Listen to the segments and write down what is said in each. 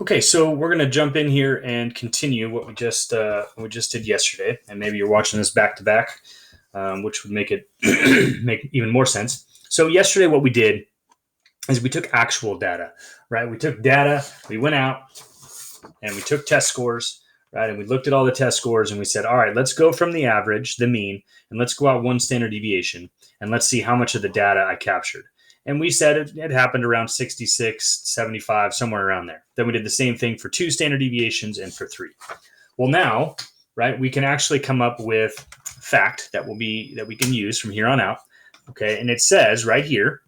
Okay, so we're going to jump in here and continue what we just did yesterday, and maybe you're watching this back to back, which would make it make even more sense. So yesterday, what we did is we took actual data, right? We took data, we went out, and we took test scores, right? And we looked at all the test scores, and we said, all right, let's go from the average, the mean, and let's go out one standard deviation, and let's see how much of the data I captured. And we said it happened around 66, 75, somewhere around there. Then we did the same thing for two standard deviations and for three. Well, now, right, we can actually come up with fact that we can use from here on out. Okay, and it says right here,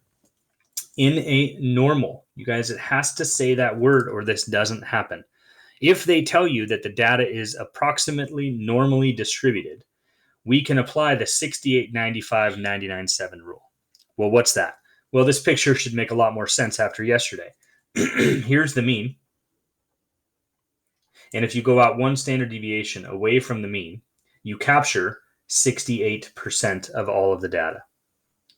in a normal, you guys, it has to say that word or this doesn't happen. If they tell you that the data is approximately normally distributed, we can apply the 68, 95, 99, 7 rule. Well, what's that? Well, this picture should make a lot more sense after yesterday. Here's the mean. And if you go out one standard deviation away from the mean, you capture 68% of all of the data.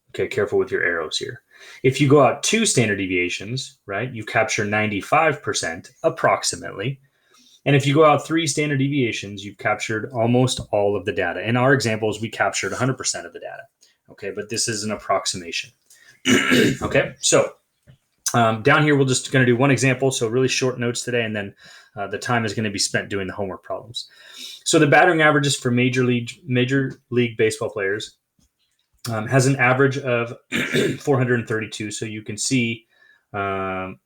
Okay, careful with your arrows here. If you go out two standard deviations, right, you capture 95% approximately. And if you go out three standard deviations, you've captured almost all of the data. In our examples, we captured 100% of the data. Okay, but this is an approximation. Okay, so down here, we're just going to do one example. So really short notes today, and then the time is going to be spent doing the homework problems. So the batting averages for Major League Baseball players has an average of 432. So you can see, I'm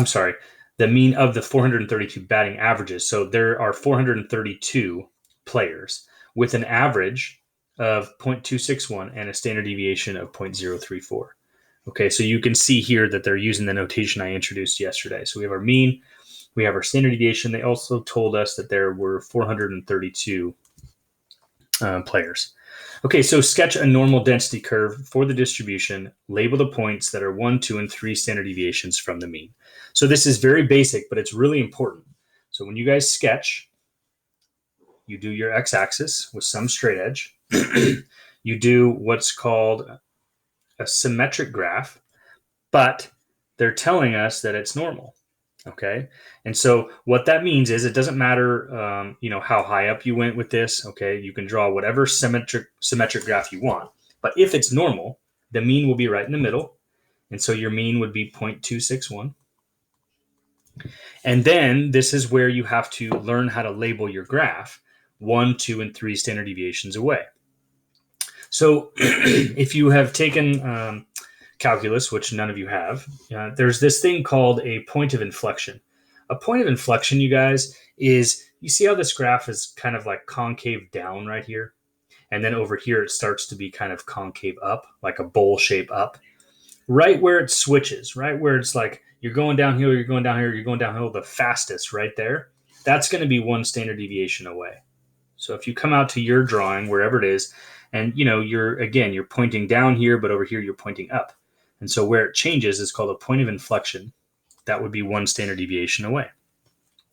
sorry, the mean of the 432 batting averages. So there are 432 players with an average of 0.261 and a standard deviation of 0.034. Okay, so you can see here that they're using the notation I introduced yesterday. So we have our mean, we have our standard deviation. They also told us that there were 432 players. Okay, so sketch a normal density curve for the distribution. Label the points that are 1, 2, and 3 standard deviations from the mean. So this is very basic, but it's really important. So when you guys sketch, you do your x-axis with some straight edge. You do what's called a symmetric graph, but they're telling us that it's normal. Okay, and so what that means is it doesn't matter, how high up you went with this. Okay, you can draw whatever symmetric graph you want, but if it's normal, the mean will be right in the middle, and so your mean would be 0.261. And then this is where you have to learn how to label your graph 1, 2, and 3 standard deviations away. So if you have taken calculus, which none of you have, there's this thing called a point of inflection. A point of inflection, you guys, is you see how this graph is kind of like concave down right here? And then over here, it starts to be kind of concave up, like a bowl shape up. Right where it switches, right where it's like you're going downhill, you're going downhill, you're going downhill the fastest right there. That's going to be one standard deviation away. So if you come out to your drawing, wherever it is, and you're pointing down here, but over here you're pointing up. And so where it changes is called a point of inflection. That would be one standard deviation away.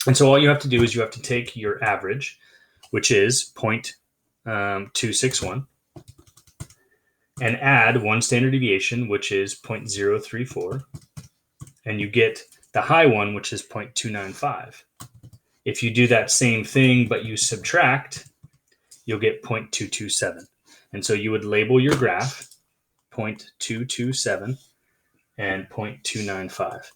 And so all you have to do is you have to take your average, which is 0.261, and add one standard deviation, which is 0.034, and you get the high one, which is 0.295. If you do that same thing, but you subtract, you'll get 0.227. And so you would label your graph 0.227 and 0.295.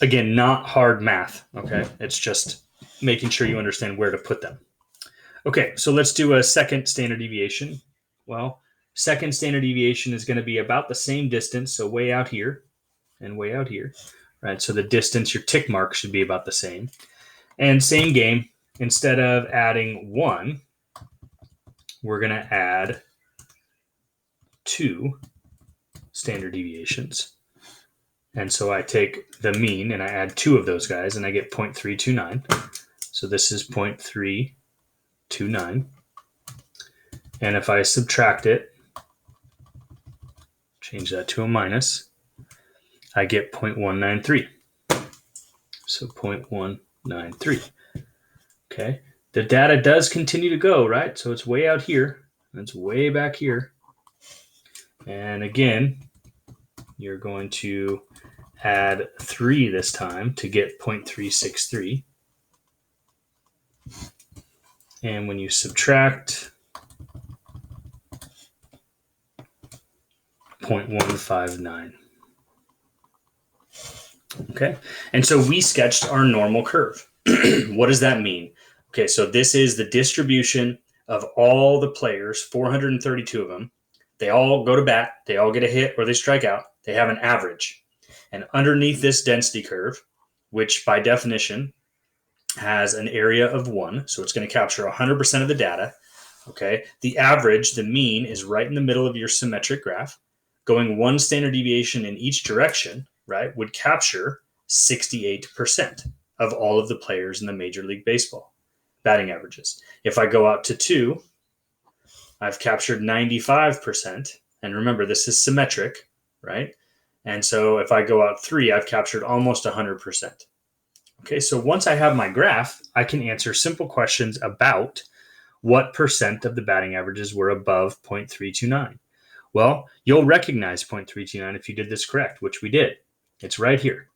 Again, not hard math, okay? It's just making sure you understand where to put them. Okay, so let's do a second standard deviation. Well, second standard deviation is going to be about the same distance, so way out here and way out here, right? So the distance, your tick mark should be about the same. And same game, instead of adding 1, we're going to add 2 standard deviations. And so I take the mean and I add 2 of those guys and I get 0.329. So this is 0.329. And if I subtract it, change that to a minus, I get 0.193. So 0.193. Okay. The data does continue to go, right? So it's way out here. And it's way back here. And again, you're going to add 3 this time to get 0.363. And when you subtract 0.159. Okay, and so we sketched our normal curve. What does that mean? Okay, so this is the distribution of all the players, 432 of them. They all go to bat, they all get a hit or they strike out. They have an average. And underneath this density curve, which by definition has an area of 1, so it's going to capture 100% of the data. Okay, the average, the mean, is right in the middle of your symmetric graph. Going 1 standard deviation in each direction, right, would capture 68% of all of the players in the Major League Baseball batting averages. If I go out to 2, I've captured 95%. And remember, this is symmetric, right? And so if I go out 3, I've captured almost 100%. Okay, so once I have my graph, I can answer simple questions about what percent of the batting averages were above 0.329. Well, you'll recognize 0.329 if you did this correct, which we did. It's right here.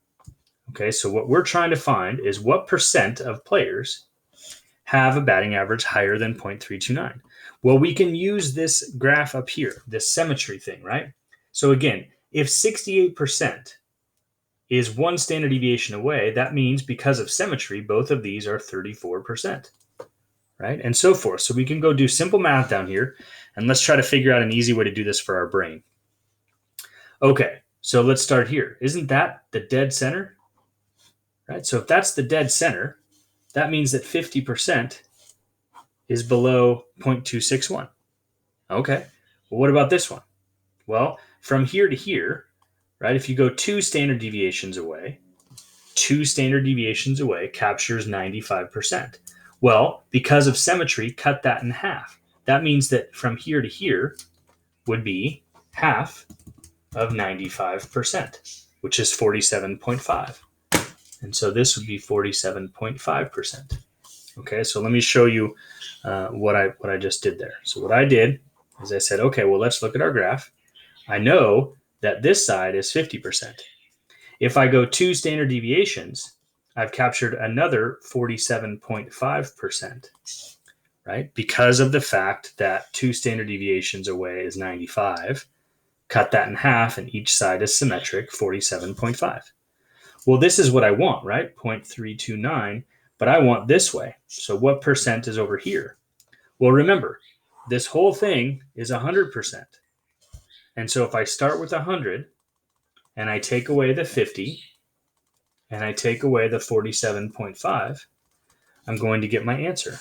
Okay, so what we're trying to find is what percent of players have a batting average higher than 0.329. Well, we can use this graph up here, this symmetry thing, right? So again, if 68% is 1 standard deviation away, that means because of symmetry, both of these are 34%, right? And so forth. So we can go do simple math down here, and let's try to figure out an easy way to do this for our brain. Okay, so let's start here. Isn't that the dead center? Right? So if that's the dead center, that means that 50% is below 0.261. Okay, well, what about this one? Well, from here to here, right, if you go 2 standard deviations away, 2 standard deviations away captures 95%. Well, because of symmetry, cut that in half. That means that from here to here would be half of 95%, which is 47.5. And so this would be 47.5%. Okay, so let me show you what I just did there. So what I did is I said, okay, well, let's look at our graph. I know that this side is 50%. If I go 2 standard deviations, I've captured another 47.5%, right? Because of the fact that 2 standard deviations away is 95, cut that in half, and each side is symmetric, 47.5. Well, this is what I want, right? 0.329, but I want this way. So what percent is over here? Well, remember, this whole thing is 100%. And so if I start with 100 and I take away the 50 and I take away the 47.5, I'm going to get my answer.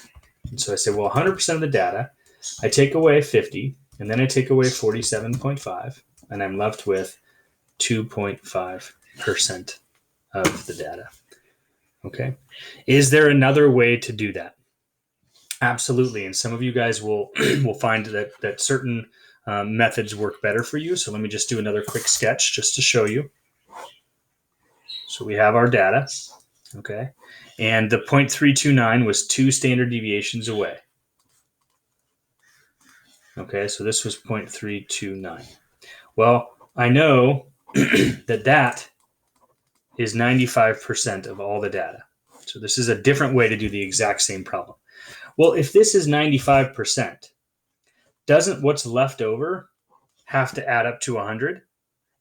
And so I say, well, 100% of the data, I take away 50 and then I take away 47.5 and I'm left with 2.5% of the data. Okay. Is there another way to do that? Absolutely. And some of you guys will find that certain methods work better for you. So let me just do another quick sketch just to show you. So we have our data. Okay. And the 0.329 was 2 standard deviations away. Okay. So this was 0.329. Well, I know that is 95% of all the data. So this is a different way to do the exact same problem. Well, if this is 95%, doesn't what's left over have to add up to 100?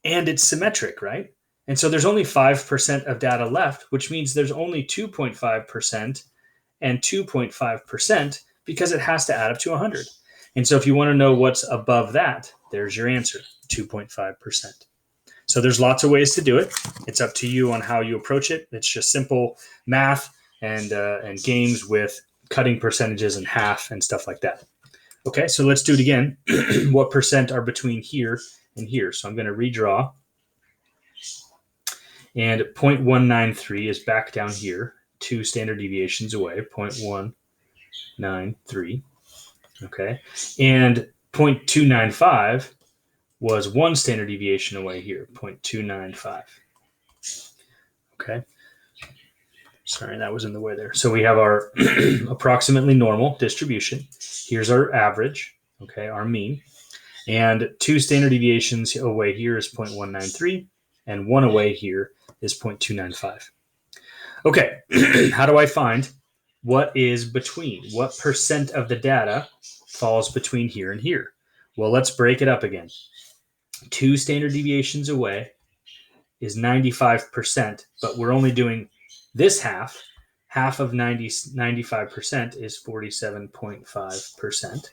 And it's symmetric, right? And so there's only 5% of data left, which means there's only 2.5% and 2.5% because it has to add up to 100. And so if you want to know what's above that, there's your answer, 2.5%. So there's lots of ways to do it. It's up to you on how you approach it. It's just simple math and games with cutting percentages in half and stuff like that. Okay, so let's do it again. What percent are between here and here? So I'm going to redraw. And 0.193 is back down here, 2 standard deviations away, 0.193. Okay, and 0.295 was 1 standard deviation away here, 0.295. Okay. Sorry, that was in the way there. So we have our approximately normal distribution. Here's our average, okay, our mean. And 2 standard deviations away here is 0.193. and 1 away here is 0.295. Okay, how do I find what is between? What percent of the data falls between here and here? Well, let's break it up again. 2 standard deviations away is 95%, but we're only doing this half. Half of 95% is 47.5%.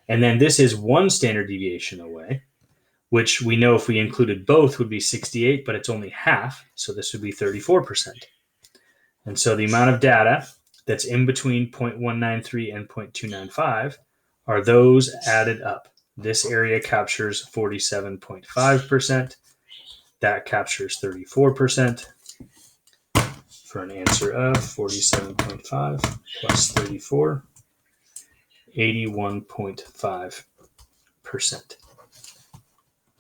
And then this is 1 standard deviation away, which we know if we included both would be 68, but it's only half, so this would be 34%. And so the amount of data that's in between 0.193 and 0.295 are those added up. This area captures 47.5%. That captures 34% for an answer of 47.5 plus 34, 81.5%.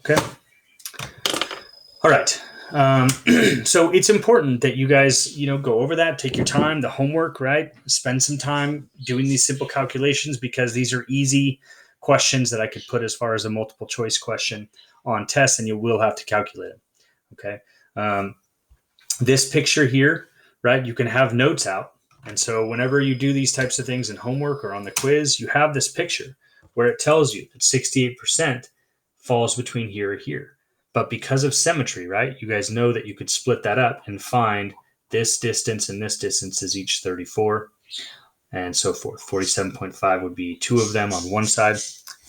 Okay. All right. So it's important that you guys, go over that, take your time, the homework, right? Spend some time doing these simple calculations because these are easy questions that I could put as far as a multiple choice question on tests, and you will have to calculate them. Okay. This picture here, right? You can have notes out. And so whenever you do these types of things in homework or on the quiz, you have this picture where it tells you that 68% falls between here or here. But because of symmetry, right, you guys know that you could split that up and find this distance and this distance is each 34 and so forth. 47.5 would be 2 of them on one side.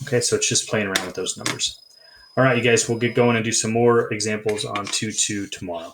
Okay, so it's just playing around with those numbers. All right, you guys, we'll get going and do some more examples on 2-2 tomorrow.